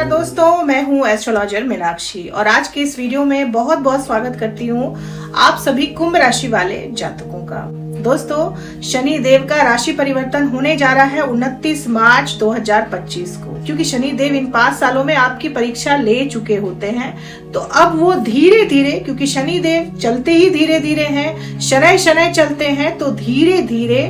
नमस्कार दोस्तों, मैं हूं एस्ट्रोलॉजर मीनाक्षी और आज के इस वीडियो में बहुत बहुत स्वागत करती हूं आप सभी कुंभ राशि वाले जातकों का। दोस्तों, शनि देव का राशि परिवर्तन होने जा रहा है 29 मार्च 2025 को, क्योंकि शनि देव इन 5 सालों में आपकी परीक्षा ले चुके होते हैं। तो अब वो धीरे धीरे, क्योंकि शनि देव चलते ही धीरे धीरे हैं, शनै शनै चलते हैं, तो धीरे धीरे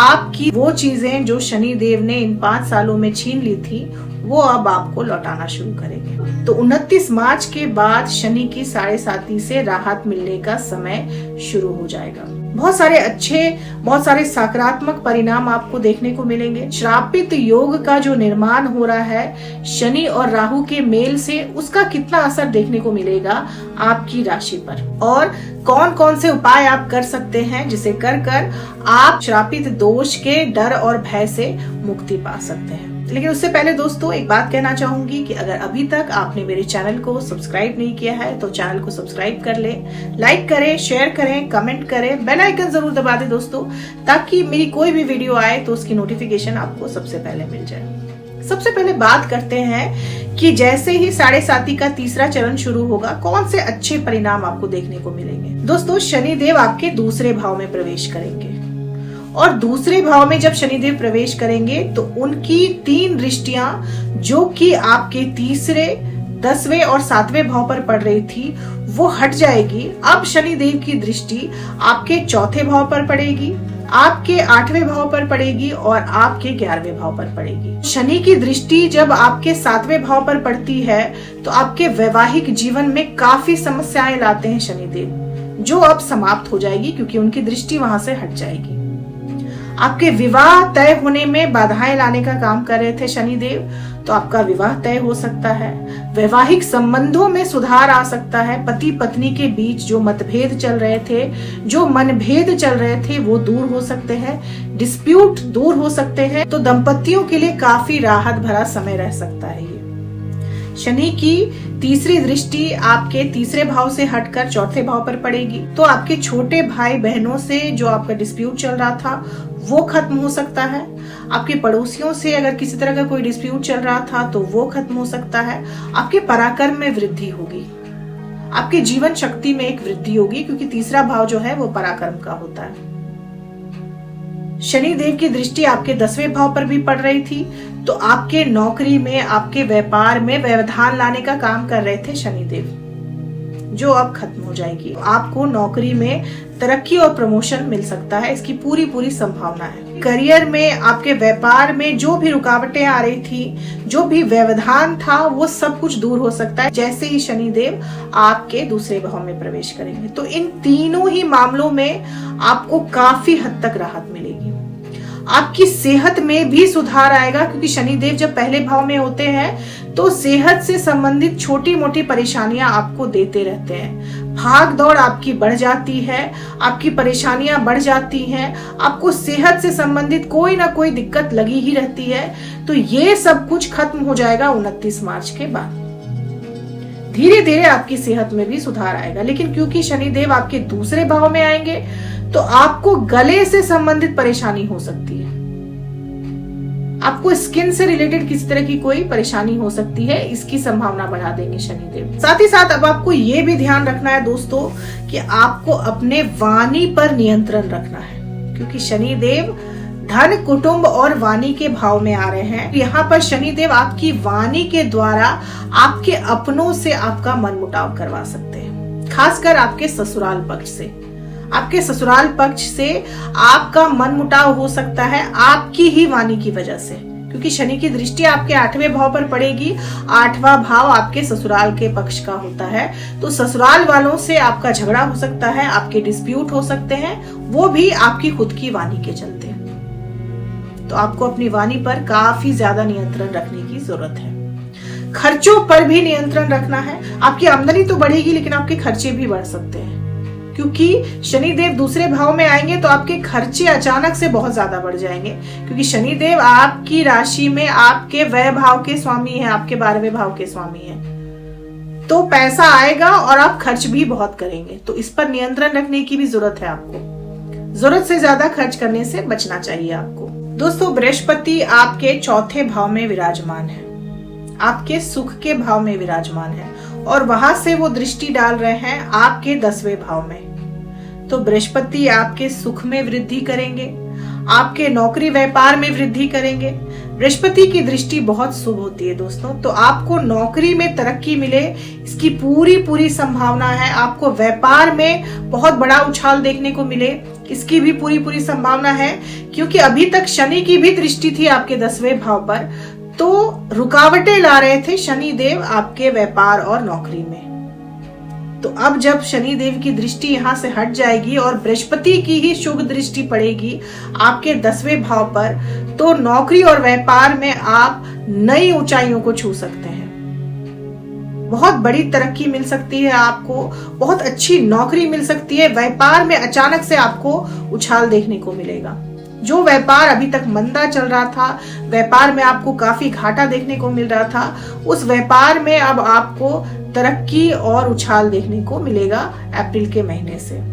आपकी वो चीजें जो शनि देव ने इन 5 सालों में छीन ली थी वो अब आपको लौटाना शुरू करेंगे। तो 29 मार्च के बाद शनि की 7.5 से राहत मिलने का समय शुरू हो जाएगा। बहुत सारे अच्छे, बहुत सारे सकारात्मक परिणाम आपको देखने को मिलेंगे। श्रापित योग का जो निर्माण हो रहा है शनि और राहु के मेल से, उसका कितना असर देखने को मिलेगा आपकी राशि पर, और कौन कौन से उपाय आप कर सकते हैं जिसे कर कर आप श्रापित दोष के डर और भय से मुक्ति पा सकते हैं। लेकिन उससे पहले दोस्तों एक बात कहना चाहूंगी कि अगर अभी तक आपने मेरे चैनल को सब्सक्राइब नहीं किया है तो चैनल को सब्सक्राइब कर ले, लाइक करें, शेयर करें, कमेंट करें, बेल आइकन जरूर दबा दें दोस्तों, ताकि मेरी कोई भी वीडियो आए तो उसकी नोटिफिकेशन आपको सबसे पहले मिल जाए। सबसे पहले बात करते हैं कि जैसे ही 7.5 का तीसरा चरण शुरू होगा कौन से अच्छे परिणाम आपको देखने को मिलेंगे। दोस्तों, शनि देव आपके दूसरे भाव में प्रवेश करेंगे और दूसरे भाव में जब शनिदेव प्रवेश करेंगे तो उनकी 3 दृष्टियां जो कि आपके तीसरे, 10वें और 7वें भाव पर पड़ रही थी वो हट जाएगी। अब शनिदेव की दृष्टि आपके 4थे भाव पर पड़ेगी, आपके 8वें भाव पर पड़ेगी और आपके 11वें भाव पर पड़ेगी। शनि की दृष्टि जब आपके 7वें भाव पर पड़ती है तो आपके वैवाहिक जीवन में काफी समस्याएं लाते हैं शनिदेव, जो अब समाप्त हो जाएगी क्योंकि उनकी दृष्टि वहां से हट जाएगी। आपके विवाह तय होने में बाधाएं लाने का काम कर रहे थे शनिदेव, तो आपका विवाह तय हो सकता है। वैवाहिक संबंधों में सुधार आ सकता है। पति पत्नी के बीच जो मतभेद चल रहे थे, जो मनभेद चल रहे थे, वो दूर हो सकते हैं, डिस्प्यूट दूर हो सकते हैं। तो दंपतियों के लिए काफी राहत भरा समय रह सकता है ये। शनि की तीसरी दृष्टि आपके तीसरे भाव से हटकर 4थे भाव पर पड़ेगी, तो आपके छोटे भाई बहनों से जो आपका डिस्प्यूट चल रहा था वो खत्म हो सकता है। आपके पड़ोसियों से अगर किसी तरह का कोई डिस्प्यूट चल रहा था तो वो खत्म हो सकता है। आपके पराक्रम में वृद्धि होगी, आपके जीवन शक्ति में एक वृद्धि होगी, क्योंकि तीसरा भाव जो है वो पराक्रम का होता है। शनि देव की दृष्टि आपके 10वें भाव पर भी पड़ रही थी, तो आपके नौकरी में, आपके व्यापार में व्यवधान लाने का काम कर रहे थे शनिदेव, जो अब खत्म हो जाएगी। आपको नौकरी में तरक्की और प्रमोशन मिल सकता है, इसकी पूरी संभावना है। करियर में, आपके व्यापार में जो भी रुकावटें आ रही थी, जो भी व्यवधान था, वो सब कुछ दूर हो सकता है जैसे ही शनिदेव आपके दूसरे भाव में प्रवेश करेंगे। तो इन तीनों ही मामलों में आपको काफी हद तक राहत मिलेगी। आपकी सेहत में भी सुधार आएगा, क्योंकि शनिदेव जब पहले भाव में होते हैं तो सेहत से संबंधित छोटी मोटी परेशानियां आपको देते रहते हैं। भाग दौड़ आपकी बढ़ जाती है, आपकी परेशानियां बढ़ जाती हैं, आपको सेहत से संबंधित कोई ना कोई दिक्कत लगी ही रहती है। तो ये सब कुछ खत्म हो जाएगा 29 मार्च के बाद। धीरे धीरे आपकी सेहत में भी सुधार आएगा। लेकिन क्योंकि शनिदेव आपके दूसरे भाव में आएंगे तो आपको गले से संबंधित परेशानी हो सकती है, आपको स्किन से रिलेटेड किसी तरह की कोई परेशानी हो सकती है, इसकी संभावना बढ़ा देंगे शनिदेव। साथ ही साथ अब आपको ये भी ध्यान रखना है दोस्तों कि आपको अपने वाणी पर नियंत्रण रखना है, क्योंकि शनिदेव धन, कुटुंब और वाणी के भाव में आ रहे हैं। यहाँ पर शनिदेव आपकी वाणी के द्वारा आपके अपनों से आपका मनमुटाव करवा सकते हैं, खासकर आपके ससुराल पक्ष से। आपके ससुराल पक्ष से आपका मनमुटाव हो सकता है आपकी ही वाणी की वजह से, क्योंकि शनि की दृष्टि आपके 8वें भाव पर पड़ेगी। 8वां भाव आपके ससुराल के पक्ष का होता है, तो ससुराल वालों से आपका झगड़ा हो सकता है, आपके डिस्प्यूट हो सकते हैं, वो भी आपकी खुद की वाणी के चलते। तो आपको अपनी वाणी पर काफी ज्यादा नियंत्रण रखने की जरूरत है। खर्चों पर भी नियंत्रण रखना है। आपकी आमदनी तो बढ़ेगी लेकिन आपके खर्चे भी बढ़ सकते हैं, क्योंकि शनिदेव दूसरे भाव में आएंगे तो आपके खर्चे अचानक से बहुत ज्यादा बढ़ जाएंगे, क्योंकि शनिदेव आपकी राशि में आपके व्यय भाव के स्वामी हैं, आपके 12वें भाव के स्वामी हैं। तो पैसा आएगा और आप खर्च भी बहुत करेंगे, तो इस पर नियंत्रण रखने की भी जरूरत है। आपको जरूरत से ज्यादा खर्च करने से बचना चाहिए आपको। दोस्तों, बृहस्पति आपके 4थे भाव में विराजमान है। आपके सुख के भाव में विराजमान है और वहां से वो दृष्टि डाल रहे हैं आपके 10वें भाव में। तो बृहस्पति आपके सुख में वृद्धि करेंगे, आपके नौकरी व्यापार में वृद्धि करेंगे। बृहस्पति की दृष्टि बहुत शुभ होती है दोस्तों, तो आपको नौकरी में तरक्की मिले इसकी पूरी संभावना है। आपको व्यापार में बहुत बड़ा उछाल देखने को मिले इसकी भी पूरी संभावना है, क्योंकि अभी तक शनि की भी दृष्टि थी आपके 10वें भाव पर, तो रुकावटें ला रहे थे शनि देव आपके व्यापार और नौकरी में। तो अब जब शनि देव की दृष्टि यहाँ से हट जाएगी और बृहस्पति की ही शुभ दृष्टि पड़ेगी आपके 10वें भाव पर, तो नौकरी और व्यापार में आप नई ऊंचाइयों को छू सकते हैं। बहुत बड़ी तरक्की मिल सकती है आपको, बहुत अच्छी नौकरी मिल सकती है। व्यापार में अचानक से आपको उछाल देखने को मिलेगा। जो व्यापार अभी तक मंदा चल रहा था, व्यापार में आपको काफी घाटा देखने को मिल रहा था, उस व्यापार में अब आपको तरक्की और उछाल देखने को मिलेगा अप्रैल के महीने से।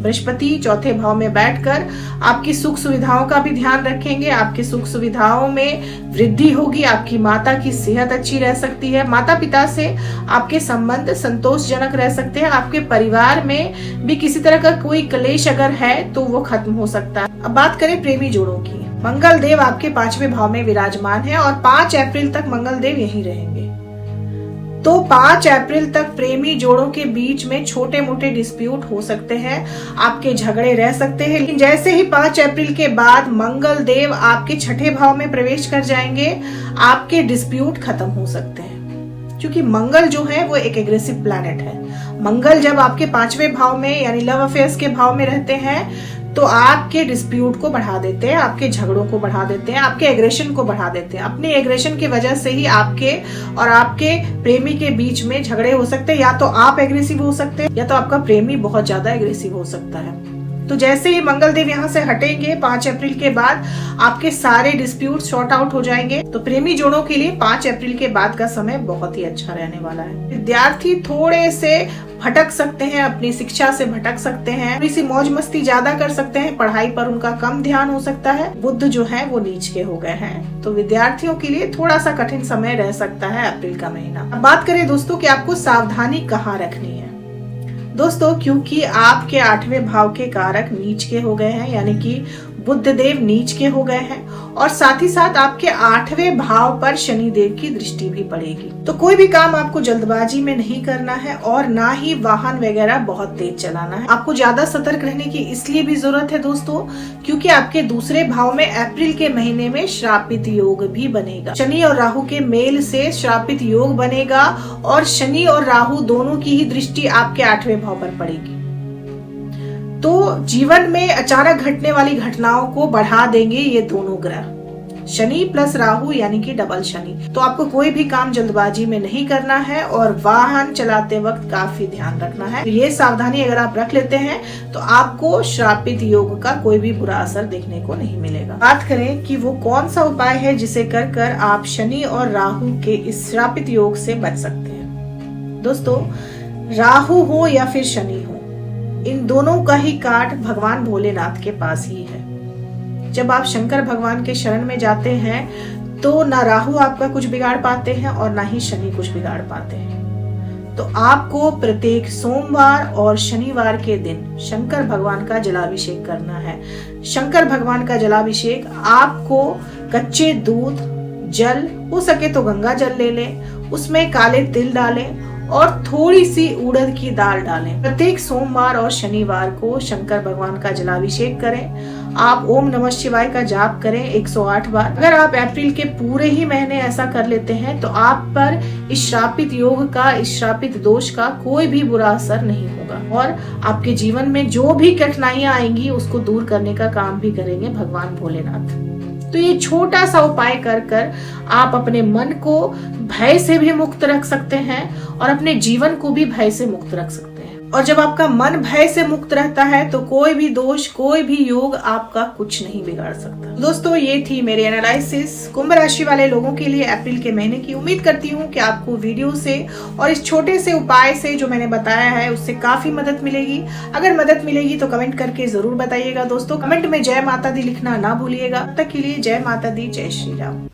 बृहस्पति चौथे भाव में बैठकर आपकी सुख सुविधाओं का भी ध्यान रखेंगे। आपकी सुख सुविधाओं में वृद्धि होगी, आपकी माता की सेहत अच्छी रह सकती है, माता पिता से आपके संबंध संतोषजनक रह सकते हैं। आपके परिवार में भी किसी तरह का कोई क्लेश अगर है तो वो खत्म हो सकता है। अब बात करें प्रेमी जोड़ों की। मंगल देव आपके 5वें भाव में विराजमान है और 5 अप्रैल तक मंगल देव यहीं रहेंगे। तो 5 अप्रैल तक प्रेमी जोड़ों के बीच में छोटे मोटे डिस्प्यूट हो सकते हैं, आपके झगड़े रह सकते हैं, लेकिन जैसे ही 5 अप्रैल के बाद मंगल देव आपके 6ठे भाव में प्रवेश कर जाएंगे, आपके डिस्प्यूट खत्म हो सकते हैं। क्योंकि मंगल जो है वो एक एग्रेसिव प्लैनेट है। मंगल जब आपके 5वें भाव में यानी लव अफेयर्स के भाव में रहते हैं तो आपके डिस्प्यूट को बढ़ा देते हैं, आपके झगड़ों को बढ़ा देते हैं, आपके एग्रेशन को बढ़ा देते हैं। अपने एग्रेशन की वजह से ही आपके और आपके प्रेमी के बीच में झगड़े हो सकते हैं। या तो आप एग्रेसिव हो सकते हैं या तो आपका प्रेमी बहुत ज्यादा एग्रेसिव हो सकता है। तो जैसे ही मंगल देव यहाँ से हटेंगे 5 अप्रैल के बाद, आपके सारे डिस्प्यूट सॉर्ट आउट हो जाएंगे। तो प्रेमी जोड़ों के लिए 5 अप्रैल के बाद का समय बहुत ही अच्छा रहने वाला है। विद्यार्थी थोड़े से भटक सकते हैं, अपनी शिक्षा से भटक सकते हैं, थोड़ी सी मौज मस्ती ज्यादा कर सकते हैं, पढ़ाई पर उनका कम ध्यान हो सकता है। बुध जो है वो नीच के हो गए हैं, तो विद्यार्थियों के लिए थोड़ा सा कठिन समय रह सकता है अप्रैल का महीना। अब बात करें दोस्तों कि आपको सावधानी कहाँ रखनी है। दोस्तों क्योंकि आपके 8वें भाव के कारक नीच के हो गए हैं, यानी कि बुध देव नीच के हो गए हैं, और साथ ही साथ आपके 8वें भाव पर शनि देव की दृष्टि भी पड़ेगी। तो कोई भी काम आपको जल्दबाजी में नहीं करना है और ना ही वाहन वगैरह बहुत तेज चलाना है। आपको ज्यादा सतर्क रहने की इसलिए भी जरूरत है दोस्तों, क्योंकि आपके 2 भाव में अप्रैल के महीने में श्रापित योग भी बनेगा। शनि और राहु के मेल से श्रापित योग बनेगा और शनि और राहु दोनों की ही दृष्टि आपके 8वें भाव पर पड़ेगी। तो जीवन में अचानक घटने वाली घटनाओं को बढ़ा देंगे ये दोनों ग्रह, शनि प्लस राहु यानी कि डबल शनि। तो आपको कोई भी काम जल्दबाजी में नहीं करना है और वाहन चलाते वक्त काफी ध्यान रखना है। तो ये सावधानी अगर आप रख लेते हैं तो आपको श्रापित योग का कोई भी बुरा असर देखने को नहीं मिलेगा। बात करें कि वो कौन सा उपाय है जिसे कर कर आप शनि और राहु के इस श्रापित योग से बच सकते हैं। दोस्तों राहु हो या फिर शनि हो, इन दोनों का ही काट भगवान भोलेनाथ के पास ही है। जब आप शंकर भगवान के शरण में जाते हैं तो ना राहु आपका कुछ बिगाड़ पाते हैं और ना ही शनि कुछ बिगाड़ पाते हैं। तो आपको प्रत्येक सोमवार और शनिवार के दिन शंकर भगवान का जलाभिषेक करना है। शंकर भगवान का जलाभिषेक आपको कच्चे दूध, जल, हो सके तो गंगा जल ले लें, उसमें काले तिल डालें और थोड़ी सी उड़द की दाल डालें। प्रत्येक सोमवार और शनिवार को शंकर भगवान का जलाभिषेक करें। आप ओम नमः शिवाय का जाप करें 108 बार। अगर आप अप्रैल के पूरे ही महीने ऐसा कर लेते हैं तो आप पर इस श्रापित योग का, इस श्रापित दोष का कोई भी बुरा असर नहीं होगा और आपके जीवन में जो भी कठिनाइयां आएंगी उसको दूर करने का काम भी करेंगे भगवान भोलेनाथ। तो ये छोटा सा उपाय कर कर आप अपने मन को भय से भी मुक्त रख सकते हैं और अपने जीवन को भी भय से मुक्त रख सकते हैं। और जब आपका मन भय से मुक्त रहता है तो कोई भी दोष, कोई भी योग आपका कुछ नहीं बिगाड़ सकता। दोस्तों ये थी मेरी एनालिसिस कुंभ राशि वाले लोगों के लिए अप्रैल के महीने की। उम्मीद करती हूँ कि आपको वीडियो से और इस छोटे से उपाय से जो मैंने बताया है उससे काफी मदद मिलेगी। अगर मदद मिलेगी तो कमेंट करके जरूर बताइएगा दोस्तों। कमेंट में जय माता दी लिखना ना भूलिएगा। तब तक के लिए जय माता दी, जय श्री राम।